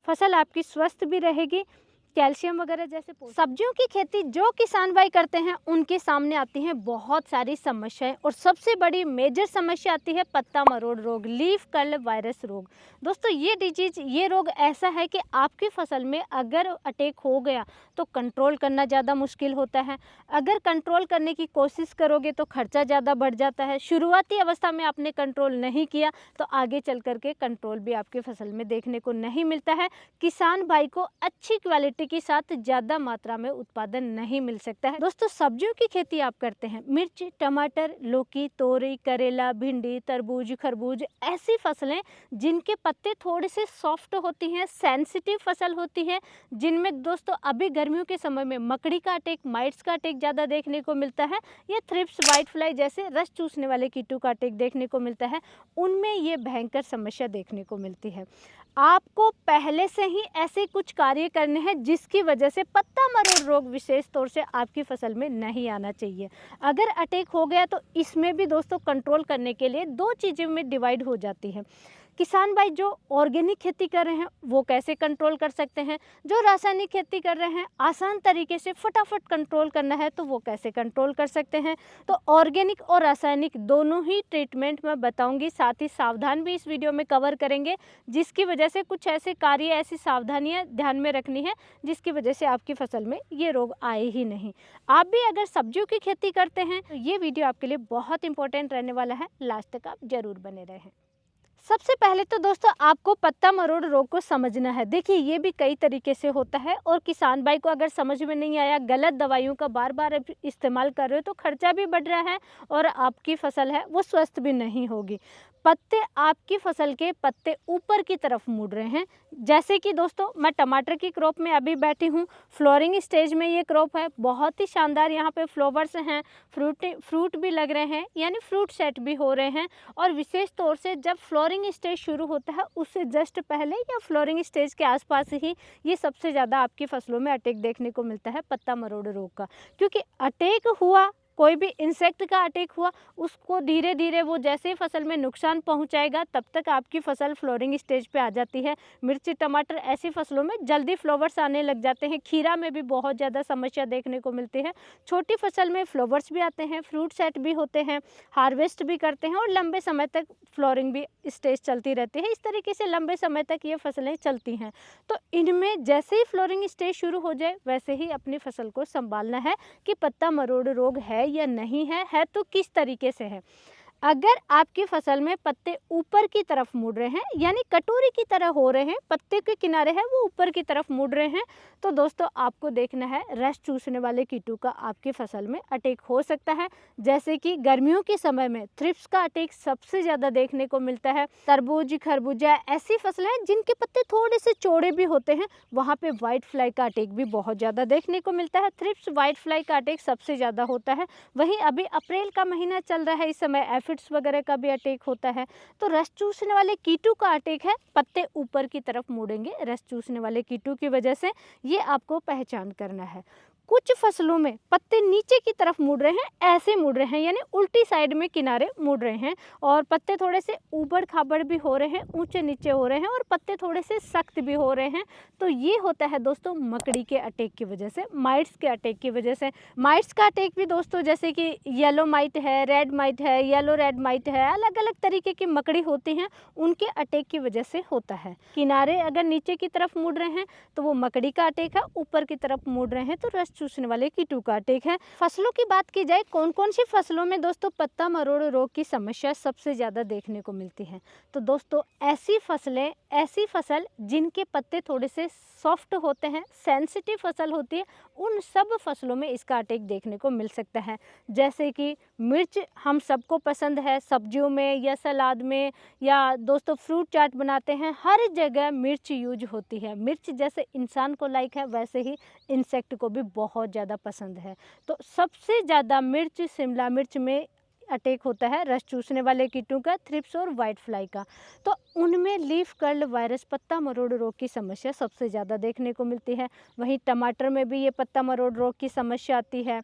फसल आपकी स्वस्थ भी रहेगी। कैल्शियम वगैरह जैसे सब्जियों की खेती जो किसान भाई करते हैं उनके सामने आती हैं बहुत सारी समस्याएं, और सबसे बड़ी मेजर समस्या आती है पत्ता मरोड़ रोग, लीफ कर्ल वायरस रोग। दोस्तों ये डिजीज, ये रोग ऐसा है कि आपकी फसल में अगर अटैक हो गया तो कंट्रोल करना ज़्यादा मुश्किल होता है। अगर कंट्रोल करने की कोशिश करोगे तो खर्चा ज़्यादा बढ़ जाता है। शुरुआती अवस्था में आपने कंट्रोल नहीं किया तो आगे चल करके कंट्रोल भी आपकी फसल में देखने को नहीं मिलता है। किसान भाई को अच्छी क्वालिटी के साथ ज़्यादा मात्रा में उत्पादन नहीं मिल सकता है। दोस्तों सेब्जियों की खेती आप करते हैं, मिर्च, टमाटर, लौकी, तोरी, करेला, भिंडी, तरबूज, खरबूज, ऐसी फसलें जिनके पत्ते थोड़े से सॉफ्ट होती हैं, सेंसिटिव फसल होती है, जिनमें दोस्तों अभी गर्मियों के समय में मकड़ी का अटैक, माइट्स का अटैक ज़्यादा देखने को मिलता है, या थ्रिप्स, व्हाइट फ्लाई जैसे रस चूसने वाले कीटों का अटैक देखने को मिलता है, उनमें ये भयंकर समस्या देखने को मिलती है। आपको पहले से ही ऐसे कुछ कार्य करने हैं जिसकी वजह से पत्ता मरोड़ रोग विशेष तौर से आपकी फसल में नहीं आना चाहिए। अगर अटैक हो गया तो इसमें भी दोस्तों कंट्रोल करने के लिए दो चीज़ों में डिवाइड हो जाती है। किसान भाई जो ऑर्गेनिक खेती कर रहे हैं वो कैसे कंट्रोल कर सकते हैं, जो रासायनिक खेती कर रहे हैं आसान तरीके से फटाफट कंट्रोल करना है तो वो कैसे कंट्रोल कर सकते हैं। तो ऑर्गेनिक और रासायनिक दोनों ही ट्रीटमेंट मैं बताऊंगी, साथ ही सावधान भी इस वीडियो में कवर करेंगे, जिसकी वजह से कुछ ऐसे कार्य, ऐसी सावधानियां ध्यान में रखनी है जिसकी वजह से आपकी फसल में ये रोग आए ही नहीं। आप भी अगर सब्जियों की खेती करते हैं तो ये वीडियो आपके लिए बहुत इंपॉर्टेंट रहने वाला है, लास्ट तक आप जरूर बने रहें। सबसे पहले तो दोस्तों आपको पत्ता मरोड़ रोग को समझना है। देखिए ये भी कई तरीके से होता है, और किसान भाई को अगर समझ में नहीं आया, गलत दवाइयों का बार बार इस्तेमाल कर रहे हो तो खर्चा भी बढ़ रहा है और आपकी फसल है वो स्वस्थ भी नहीं होगी। पत्ते, आपकी फसल के पत्ते ऊपर की तरफ मुड़ रहे हैं। जैसे कि दोस्तों मैं टमाटर की क्रॉप में अभी बैठी हूँ, फ्लोरिंग स्टेज में ये क्रॉप है, बहुत ही शानदार यहाँ पे फ्लावर्स हैं, फ्रूट भी लग रहे हैं, यानी फ्रूट सेट भी हो रहे हैं। और विशेष तौर से जब फ्लोरिंग स्टेज शुरू होता है उससे जस्ट पहले या फ्लोरिंग स्टेज के आसपास ही ये सबसे ज़्यादा आपकी फसलों में अटैक देखने को मिलता है पत्ता मरोड़ रोग का। क्योंकि अटैक हुआ, कोई भी इंसेक्ट का अटैक हुआ, उसको धीरे धीरे वो जैसे ही फसल में नुकसान पहुंचाएगा तब तक आपकी फसल फ्लोरिंग स्टेज पे आ जाती है। मिर्ची, टमाटर ऐसी फसलों में जल्दी फ्लावर्स आने लग जाते हैं। खीरा में भी बहुत ज़्यादा समस्या देखने को मिलती है। छोटी फसल में फ्लावर्स भी आते हैं, फ्रूट सेट भी होते हैं, हार्वेस्ट भी करते हैं और लंबे समय तक फ्लोरिंग भी स्टेज चलती रहती है। इस तरीके से लंबे समय तक ये फसलें चलती हैं। तो इनमें जैसे ही फ्लोरिंग स्टेज शुरू हो जाए वैसे ही अपनी फसल को संभालना है कि पत्ता मरोड़ रोग है या नहीं है तो किस तरीके से है। अगर आपकी फसल में पत्ते ऊपर की तरफ मुड़ रहे हैं, यानी कटोरी की तरह हो रहे हैं, पत्ते के किनारे हैं वो ऊपर की तरफ मुड़ रहे हैं, तो दोस्तों आपको देखना है रस चूसने वाले कीटों का आपकी फसल में अटैक हो सकता है। जैसे कि गर्मियों के समय में थ्रिप्स का अटैक सबसे ज़्यादा देखने को मिलता है। तरबूज, खरबूजा ऐसी फसलें हैं जिनके पत्ते थोड़े से चौड़े भी होते हैं, वहाँ पे व्हाइट फ्लाई का अटैक भी बहुत ज़्यादा देखने को मिलता है। थ्रिप्स, व्हाइट फ्लाई का अटैक सबसे ज़्यादा होता है। वहीं अभी अप्रैल का महीना चल रहा है, इस समय एफिड्स वगैरह का भी अटैक होता है। तो रस चूसने वाले कीटों का अटैक है, पत्ते ऊपर की तरफ मुड़ेंगे रस चूसने वाले कीटों की वजह से, ये आपको पहचान करना है। कुछ फसलों में पत्ते नीचे की तरफ मुड़ रहे हैं, ऐसे मुड़ रहे हैं, यानी उल्टी साइड में किनारे मुड़ रहे हैं, और पत्ते थोड़े से ऊबड़ खाबड़ भी हो रहे हैं, ऊंचे नीचे हो रहे हैं, और पत्ते थोड़े से सख्त भी हो रहे हैं। तो ये होता है दोस्तों मकड़ी के अटैक की वजह से, माइट्स के अटैक की वजह से। माइट्स का अटैक भी दोस्तों जैसे कि येलो माइट है, रेड माइट है, येलो रेड माइट है, अलग अलग तरीके की मकड़ी होती हैं, उनके अटैक की वजह से होता है। किनारे अगर नीचे की तरफ मुड़ रहे हैं तो वो मकड़ी का अटैक है, ऊपर की तरफ मुड़ रहे हैं तो रस चूसने वाले कीटों का अटैक है। फसलों की बात की जाए, कौन कौन सी फसलों में दोस्तों पत्ता मरोड़ रोग की समस्या सबसे ज़्यादा देखने को मिलती है, तो दोस्तों ऐसी फसल जिनके पत्ते थोड़े से सॉफ्ट होते हैं, सेंसिटिव फसल होती है, उन सब फसलों में इसका अटैक देखने को मिल सकता है। जैसे कि मिर्च हम सबको पसंद है, सब्जियों में या सलाद में या दोस्तों फ्रूट चाट बनाते हैं, हर जगह मिर्च यूज होती है। मिर्च जैसे इंसान को लाइक है वैसे ही इंसेक्ट को भी बहुत ज़्यादा पसंद है। तो सबसे ज़्यादा मिर्च, शिमला मिर्च में अटैक होता है रस चूसने वाले कीटों का, थ्रिप्स और व्हाइट फ्लाई का। तो उनमें लीफ कर्ल वायरस, पत्ता मरोड़ रोग की समस्या सबसे ज़्यादा देखने को मिलती है। वहीं टमाटर में भी ये पत्ता मरोड़ रोग की समस्या आती है।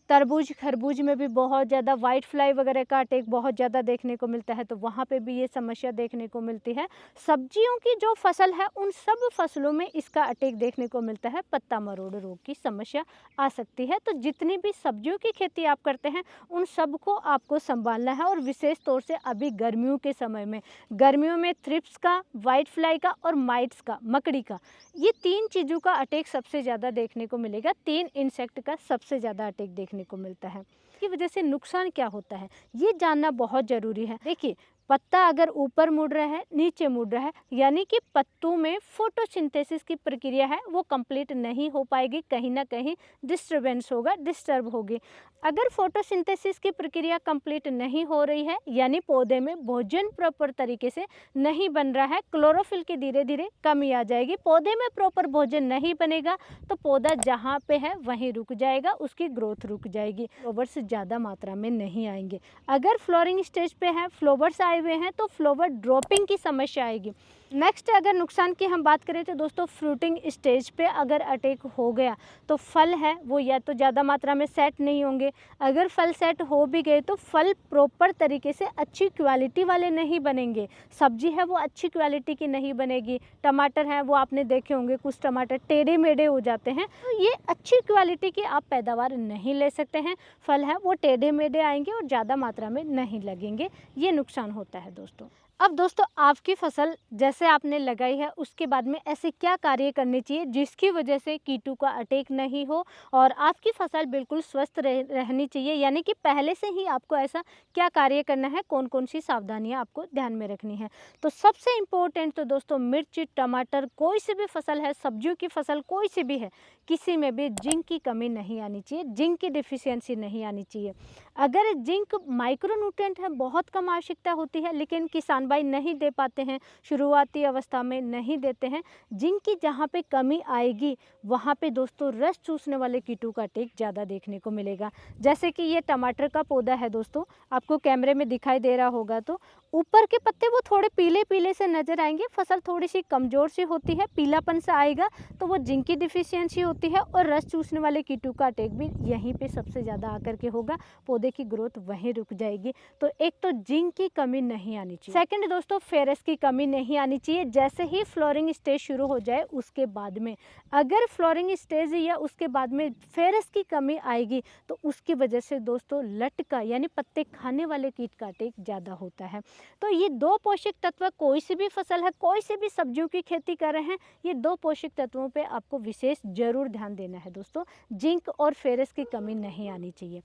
तरबूज खरबूज में भी बहुत ज़्यादा वाइट फ्लाई वगैरह का अटैक बहुत ज़्यादा देखने को मिलता है, तो वहाँ पे भी ये समस्या देखने को मिलती है। सब्जियों की जो फसल है उन सब फसलों में इसका अटैक देखने को मिलता है, पत्ता मरोड़ रोग की समस्या आ सकती है। तो जितनी भी सब्जियों की खेती आप करते हैं उन सब को आपको संभालना है, और विशेष तौर से अभी गर्मियों के समय में, गर्मियों में थ्रिप्स का, वाइट फ्लाई का और माइट्स का, मकड़ी का, ये 3 चीज़ों का अटैक सबसे ज़्यादा देखने को मिलेगा। 3 इंसेक्ट का सबसे ज़्यादा अटैक देखने को मिलता है। की वजह से नुकसान क्या होता है ये जानना बहुत ज़रूरी है। देखिए, पत्ता अगर ऊपर मुड़ रहा है, नीचे मुड़ रहा है, यानी कि पत्तों में फोटोसिंथेसिस की प्रक्रिया है वो कंप्लीट नहीं हो पाएगी, कहीं ना कहीं डिस्टर्बेंस होगा, डिस्टर्ब होगी। अगर फोटोसिंथेसिस की प्रक्रिया कंप्लीट नहीं हो रही है, यानी पौधे में भोजन प्रॉपर तरीके से नहीं बन रहा है, क्लोरोफिल की धीरे धीरे कमी आ जाएगी, पौधे में प्रॉपर भोजन नहीं बनेगा तो पौधा जहाँ पे है वहीं रुक जाएगा, उसकी ग्रोथ रुक जाएगी, फ्लावर्स ज़्यादा मात्रा में नहीं आएंगे। अगर फ्लोरिंग स्टेज पे है, फ्लावर्स आए हुए हैं, तो फ्लावर ड्रॉपिंग की समस्या आएगी। नेक्स्ट अगर नुकसान की हम बात करें तो दोस्तों, फ्रूटिंग स्टेज पे अगर अटैक हो गया तो फल है वो या तो ज़्यादा मात्रा में सेट नहीं होंगे, अगर फल सेट हो भी गए तो फल प्रॉपर तरीके से अच्छी क्वालिटी वाले नहीं बनेंगे, सब्जी है वो अच्छी क्वालिटी की नहीं बनेगी, टमाटर है वो आपने देखे होंगे कुछ टमाटर टेढ़े मेढ़े हो जाते हैं, तो ये अच्छी क्वालिटी की आप पैदावार नहीं ले सकते हैं, फल है वो टेढ़े मेढ़े आएंगे और ज़्यादा मात्रा में नहीं लगेंगे, ये नुकसान होता है दोस्तों। अब दोस्तों, आपकी फसल जैसे आपने लगाई है उसके बाद में ऐसे क्या कार्य करने चाहिए जिसकी वजह से कीटों का अटैक नहीं हो और आपकी फसल बिल्कुल स्वस्थ रहनी चाहिए, यानी कि पहले से ही आपको ऐसा क्या कार्य करना है, कौन कौन सी सावधानियां आपको ध्यान में रखनी है। तो सबसे इम्पोर्टेंट तो दोस्तों, मिर्च, टमाटर, कोई सी भी फसल है, सब्जियों की फसल कोई सी भी है, किसी में भी जिंक की कमी नहीं आनी चाहिए, जिंक की डिफिशियंसी नहीं आनी चाहिए। अगर जिंक माइक्रोन्यूट्रिएंट है, बहुत कम आवश्यकता होती है, लेकिन किसान भाई नहीं दे पाते हैं, शुरुआती अवस्था में नहीं देते हैं, जिंक की जहाँ पे कमी आएगी वहाँ पे दोस्तों रस चूसने वाले कीटों का अटैक ज़्यादा देखने को मिलेगा। जैसे कि ये टमाटर का पौधा है दोस्तों, आपको कैमरे में दिखाई दे रहा होगा, तो ऊपर के पत्ते वो थोड़े पीले पीले से नजर आएंगे, फसल थोड़ी सी कमज़ोर सी होती है, पीलापन सा आएगा, तो वो जिंक की डिफिशियंसी होती है, और रस चूसने वाले कीटों का अटैक भी यहीं पे सबसे ज़्यादा आकर के होगा, पौधे की ग्रोथ वहीं रुक जाएगी। तो एक तो जिंक की कमी नहीं आनी चाहिए। सेकंड दोस्तों, फेरस की कमी नहीं आनी चाहिए। जैसे ही फ्लोरिंग स्टेज शुरू हो जाए उसके बाद में, अगर फ्लोरिंग स्टेज या उसके बाद में फेरस की कमी आएगी तो उसकी वजह से दोस्तों लटका यानी पत्ते खाने वाले कीट का अटैक ज़्यादा होता है। तो ये 2 पोषक तत्व, कोई सी भी फसल है, कोई सी भी सब्जियों की खेती कर रहे हैं, ये 2 पोषक तत्वों पे आपको विशेष जरूर ध्यान देना है दोस्तों। जिंक और फेरस की कमी नहीं आनी चाहिए।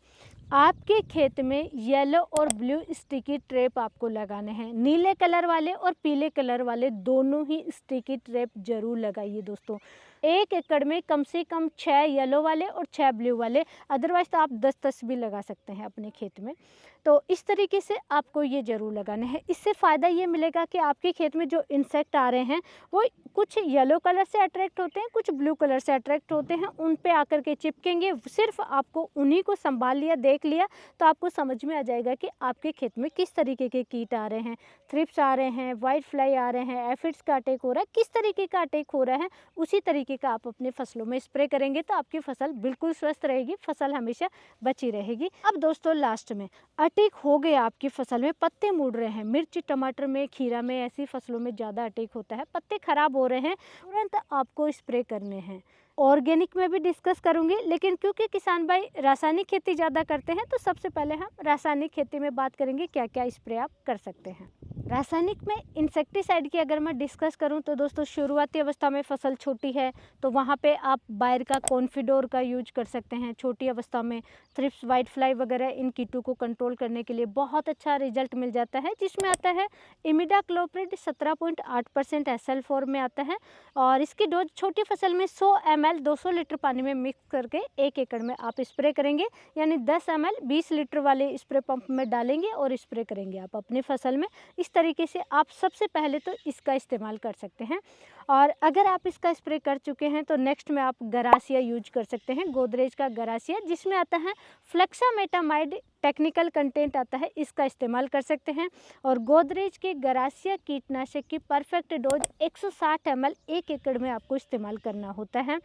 आपके खेत में येलो और ब्लू स्टिकी ट्रैप आपको लगाने हैं, नीले कलर वाले और पीले कलर वाले दोनों ही स्टिकी ट्रैप जरूर लगाइए दोस्तों। 1 एकड़ में कम से कम 6 येलो वाले और 6 ब्लू वाले, अदरवाइज तो आप 10-10 भी लगा सकते हैं अपने खेत में। तो इस तरीके से आपको ये ज़रूर लगाने हैं। इससे फ़ायदा ये मिलेगा कि आपके खेत में जो इंसेक्ट आ रहे हैं वो कुछ येलो कलर से अट्रैक्ट होते हैं, कुछ ब्लू कलर से अट्रैक्ट होते हैं, उन पे आकर के चिपकेंगे। सिर्फ आपको उन्हीं को संभाल लिया, देख लिया, तो आपको समझ में आ जाएगा कि आपके खेत में किस तरीके के कीट आ रहे हैं, थ्रिप्स आ रहे हैं, वाइट फ्लाई आ रहे हैं, एफिड्स का अटैक हो रहा है, किस तरीके का अटैक हो रहा है, उसी तरीके का आप अपने फसलों में स्प्रे करेंगे तो आपकी फसल बिल्कुल स्वस्थ रहेगी, फसल हमेशा बची रहेगी। अब दोस्तों लास्ट में अटैक हो गया आपकी फसल में, पत्ते मुड़ रहे हैं, मिर्च, टमाटर में, खीरा में, ऐसी फसलों में ज़्यादा अटैक होता है, पत्ते खराब हो रहे हैं, तुरंत आपको स्प्रे करने हैं। ऑर्गेनिक में भी डिस्कस करूंगी, लेकिन क्योंकि किसान भाई रासायनिक खेती ज़्यादा करते हैं तो सबसे पहले हम रासायनिक खेती में बात करेंगे क्या क्या स्प्रे आप कर सकते हैं। रासायनिक में इंसेक्टिसाइड की अगर मैं डिस्कस करूं तो दोस्तों, शुरुआती अवस्था में फसल छोटी है तो वहां पे आप बायर का कॉन्फिडोर का यूज कर सकते हैं। छोटी अवस्था में थ्रिप्स, वाइट फ्लाई वगैरह इन कीटों को कंट्रोल करने के लिए बहुत अच्छा रिजल्ट मिल जाता है, जिसमें आता है इमिडाक्लोप्रिड 17.8% SL4 में आता है, और इसकी डोज छोटी फसल में 100 ml 200 लीटर पानी में मिक्स करके 1 एकड़ में आप स्प्रे करेंगे, यानी 10 ml 20 लीटर वाले स्प्रे पंप में डालेंगे और स्प्रे करेंगे आप अपनी फसल में। इस तरीके से आप सबसे पहले तो इसका इस्तेमाल कर सकते हैं। और अगर आप इसका स्प्रे कर चुके हैं तो नेक्स्ट में आप गरासिया यूज कर सकते हैं, गोदरेज का गरासिया, जिसमें आता है फ्लेक्सामेटामाइड टेक्निकल कंटेंट आता है इसका इस्तेमाल कर सकते हैं। और गोदरेज के गरासिया कीटनाशक की परफेक्ट डोज 160 ml 1 एकड़ में आपको इस्तेमाल करना होता है।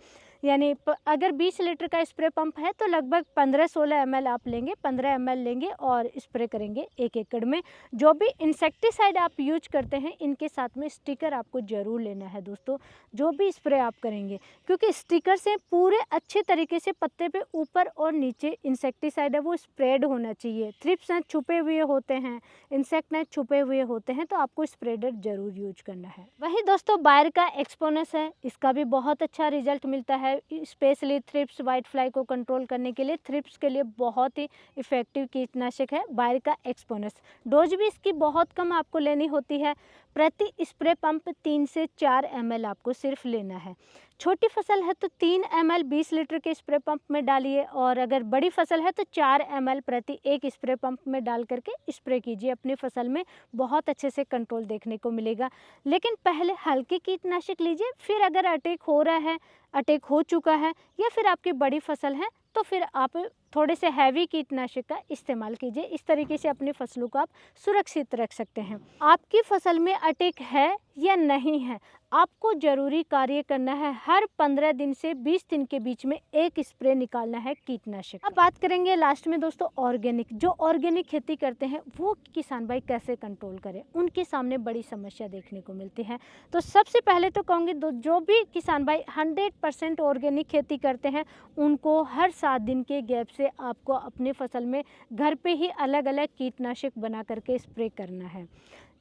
यानी अगर 20 लीटर का स्प्रे पंप है तो लगभग 15-16 ml आप लेंगे, 15 ml लेंगे और स्प्रे करेंगे 1 एकड़ में। जो भी इंसेक्टिसाइड आप यूज करते हैं इनके साथ में स्टिकर आपको ज़रूर लेना है दोस्तों, जो भी स्प्रे आप करेंगे, क्योंकि स्टिकर से पूरे अच्छे तरीके से पत्ते पे ऊपर और नीचे इंसेक्टिसाइड है वो स्प्रेड होना चाहिए। थ्रिप्स नेट छुपे हुए होते हैं, इंसेक्ट नेट छुपे हुए होते हैं, तो आपको स्प्रेडर ज़रूर यूज करना है। वही दोस्तों बायर का एक्सपोनस है, इसका भी बहुत अच्छा रिजल्ट मिलता है। स्पेशली थ्रिप्स वाइट फ्लाई को कंट्रोल करने के लिए, थ्रिप्स के लिए बहुत ही इफेक्टिव कीटनाशक है बायर का एक्सपोनस। डोज भी इसकी बहुत कम आपको लेनी होती है, प्रति स्प्रे पंप 3 से 4 ml आपको सिर्फ लेना है। छोटी फसल है तो 3 ml 20 लीटर के स्प्रे पंप में डालिए, और अगर बड़ी फसल है तो 4 ml प्रति एक स्प्रे पंप में डाल करके स्प्रे कीजिए अपनी फसल में, बहुत अच्छे से कंट्रोल देखने को मिलेगा। लेकिन पहले हल्के कीटनाशक लीजिए, फिर अगर अटैक हो रहा है, अटैक हो चुका है या फिर आपकी बड़ी फसल है तो फिर आप थोड़े से हैवी कीटनाशक का इस्तेमाल कीजिए। इस तरीके से अपनी फसलों को आप सुरक्षित रख सकते हैं। आपकी फसल में अटैक है या नहीं है, आपको ज़रूरी कार्य करना है। हर 15 दिन से 20 दिन के बीच में एक स्प्रे निकालना है कीटनाशक। अब बात करेंगे लास्ट में दोस्तों ऑर्गेनिक। जो ऑर्गेनिक खेती करते हैं वो किसान भाई कैसे कंट्रोल करें, उनके सामने बड़ी समस्या देखने को मिलती है। तो सबसे पहले तो कहूँगी जो भी किसान भाई 100% ऑर्गेनिक खेती करते हैं उनको हर 7 दिन के गैप से आपको अपनी फसल में घर पे ही अलग अलग कीटनाशक बना करके स्प्रे करना है।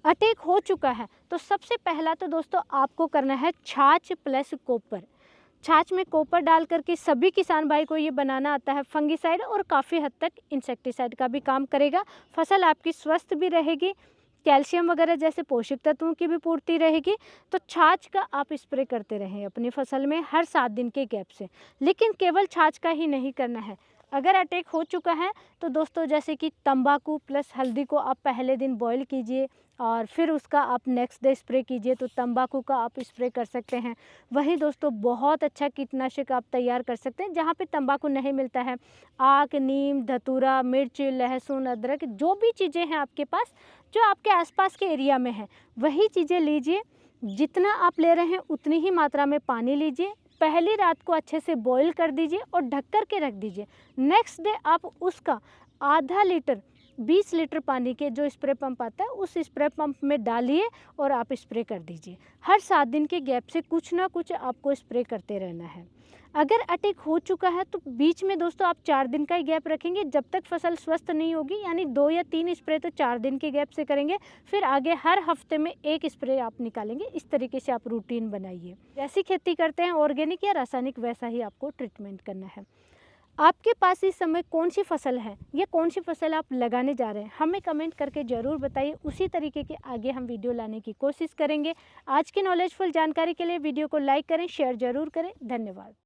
अटैक हो चुका है तो सबसे पहला तो दोस्तों आपको करना है छाछ प्लस कॉपर। छाछ में कॉपर डाल करके सभी किसान भाई को ये बनाना आता है फंगिसाइड, और काफ़ी हद तक इंसेक्टिसाइड का भी काम करेगा। फसल आपकी स्वस्थ भी रहेगी, कैल्शियम वगैरह जैसे पोषक तत्वों की भी पूर्ति रहेगी। तो छाछ का आप स्प्रे करते रहें अपनी फसल में हर 7 दिन के गैप से। लेकिन केवल छाछ का ही नहीं करना है, अगर अटैक हो चुका है तो दोस्तों जैसे कि तंबाकू प्लस हल्दी को आप पहले दिन बॉईल कीजिए और फिर उसका आप नेक्स्ट डे स्प्रे कीजिए, तो तंबाकू का आप स्प्रे कर सकते हैं। वही दोस्तों बहुत अच्छा कीटनाशक आप तैयार कर सकते हैं जहाँ पे तंबाकू नहीं मिलता है। आक, नीम, धतूरा, मिर्च, लहसुन, अदरक, जो भी चीज़ें हैं आपके पास जो आपके आसपास के एरिया में है वही चीज़ें लीजिए। जितना आप ले रहे हैं उतनी ही मात्रा में पानी लीजिए, पहली रात को अच्छे से बॉईल कर दीजिए और ढक कर के रख दीजिए। नेक्स्ट डे आप उसका आधा लीटर 20 लीटर पानी के जो स्प्रे पंप आता है उस स्प्रे पंप में डालिए और आप स्प्रे कर दीजिए। हर 7 दिन के गैप से कुछ ना कुछ आपको स्प्रे करते रहना है। अगर अटैक हो चुका है तो बीच में दोस्तों आप 4 दिन का ही गैप रखेंगे, जब तक फसल स्वस्थ नहीं होगी, यानी 2 या 3 स्प्रे तो 4 दिन के गैप से करेंगे, फिर आगे हर हफ्ते में 1 स्प्रे आप निकालेंगे। इस तरीके से आप रूटीन बनाइए। जैसी खेती करते हैं ऑर्गेनिक या रासायनिक वैसा ही आपको ट्रीटमेंट करना है। आपके पास इस समय कौन सी फसल है या कौन सी फसल आप लगाने जा रहे हैं, हमें कमेंट करके ज़रूर बताइए। उसी तरीके के आगे हम वीडियो लाने की कोशिश करेंगे। आज की नॉलेजफुल जानकारी के लिए वीडियो को लाइक करें, शेयर ज़रूर करें। धन्यवाद।